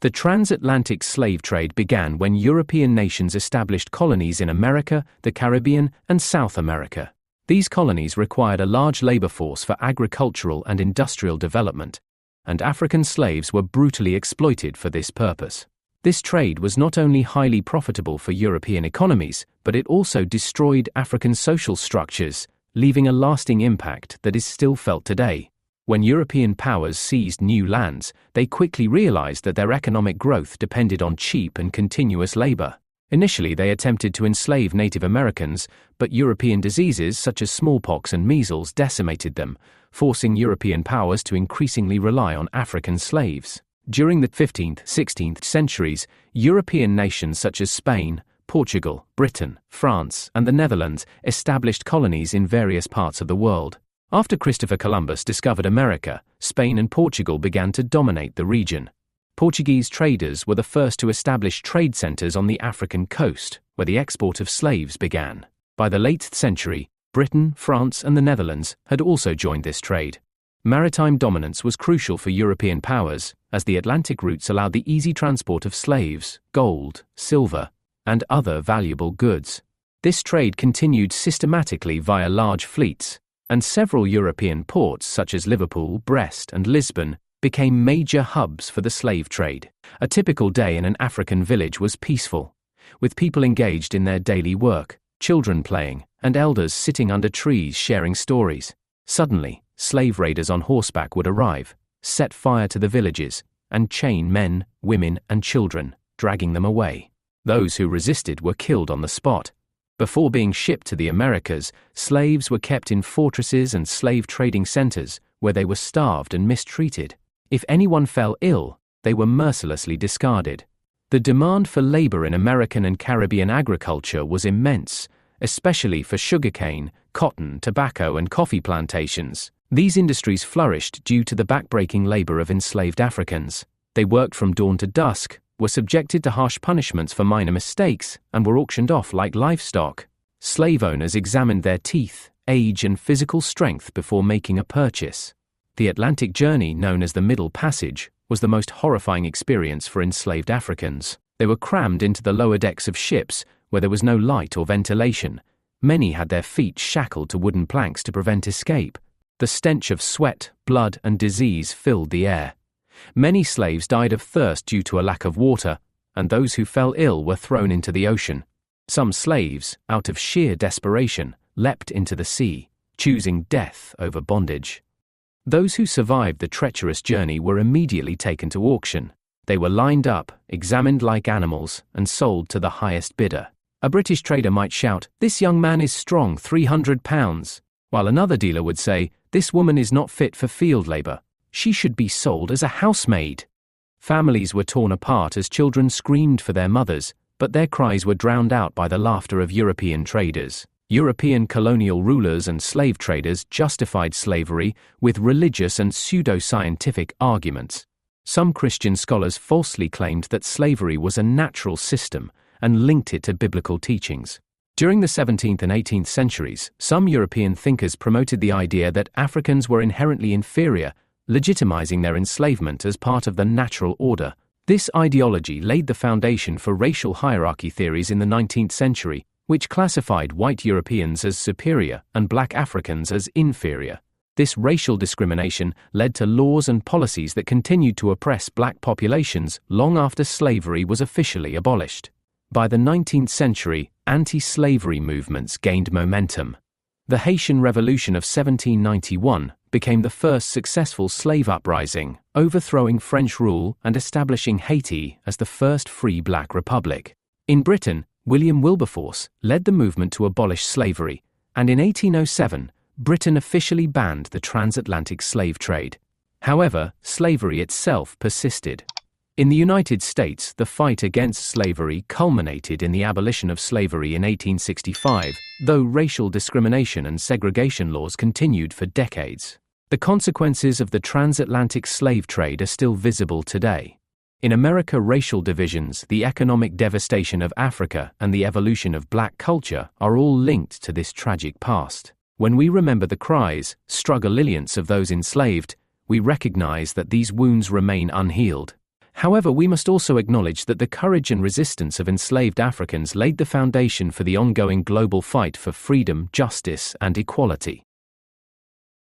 The transatlantic slave trade began when European nations established colonies in America, the Caribbean, and South America. These colonies required a large labor force for agricultural and industrial development, and African slaves were brutally exploited for this purpose. This trade was not only highly profitable for European economies, but it also destroyed African social structures, leaving a lasting impact that is still felt today. When European powers seized new lands, they quickly realized that their economic growth depended on cheap and continuous labor. Initially, they attempted to enslave Native Americans, but European diseases such as smallpox and measles decimated them, forcing European powers to increasingly rely on African slaves. During the 15th, 16th centuries, European nations such as Spain, Portugal, Britain, France, and the Netherlands established colonies in various parts of the world. After Christopher Columbus discovered America, Spain and Portugal began to dominate the region. Portuguese traders were the first to establish trade centers on the African coast, where the export of slaves began. By the late century, Britain, France, and the Netherlands had also joined this trade. Maritime dominance was crucial for European powers, as the Atlantic routes allowed the easy transport of slaves, gold, silver, and other valuable goods. This trade continued systematically via large fleets, and several European ports such as Liverpool, Brest, and Lisbon became major hubs for the slave trade. A typical day in an African village was peaceful, with people engaged in their daily work, children playing, and elders sitting under trees sharing stories. Suddenly, slave raiders on horseback would arrive, set fire to the villages, and chain men, women, and children, dragging them away. Those who resisted were killed on the spot. Before being shipped to the Americas, slaves were kept in fortresses and slave trading centers, where they were starved and mistreated. If anyone fell ill, they were mercilessly discarded. The demand for labor in American and Caribbean agriculture was immense, especially for sugarcane, cotton, tobacco, and coffee plantations. These industries flourished due to the backbreaking labor of enslaved Africans. They worked from dawn to dusk, were subjected to harsh punishments for minor mistakes, and were auctioned off like livestock. Slave owners examined their teeth, age, and physical strength before making a purchase. The Atlantic journey, known as the Middle Passage, was the most horrifying experience for enslaved Africans. They were crammed into the lower decks of ships, where there was no light or ventilation. Many had their feet shackled to wooden planks to prevent escape. The stench of sweat, blood, and disease filled the air. Many slaves died of thirst due to a lack of water, and those who fell ill were thrown into the ocean. Some slaves, out of sheer desperation, leapt into the sea, choosing death over bondage. Those who survived the treacherous journey were immediately taken to auction. They were lined up, examined like animals, and sold to the highest bidder. A British trader might shout, "This young man is strong, 300 pounds," while another dealer would say, "This woman is not fit for field labor. She should be sold as a housemaid." Families were torn apart as children screamed for their mothers, but their cries were drowned out by the laughter of European traders. European colonial rulers and slave traders justified slavery with religious and pseudo-scientific arguments. Some Christian scholars falsely claimed that slavery was a natural system and linked it to biblical teachings. During the 17th and 18th centuries, some European thinkers promoted the idea that Africans were inherently inferior, legitimizing their enslavement as part of the natural order. This ideology laid the foundation for racial hierarchy theories in the 19th century, which classified white Europeans as superior and black Africans as inferior. This racial discrimination led to laws and policies that continued to oppress black populations long after slavery was officially abolished. By the 19th century, anti-slavery movements gained momentum. The Haitian Revolution of 1791 became the first successful slave uprising, overthrowing French rule and establishing Haiti as the first free black republic. In Britain, William Wilberforce led the movement to abolish slavery, and in 1807, Britain officially banned the transatlantic slave trade. However, slavery itself persisted. In the United States, the fight against slavery culminated in the abolition of slavery in 1865, though racial discrimination and segregation laws continued for decades. The consequences of the transatlantic slave trade are still visible today. In America, racial divisions, the economic devastation of Africa, and the evolution of black culture are all linked to this tragic past. When we remember the cries, struggle of those enslaved, we recognize that these wounds remain unhealed. However, we must also acknowledge that the courage and resistance of enslaved Africans laid the foundation for the ongoing global fight for freedom, justice, and equality.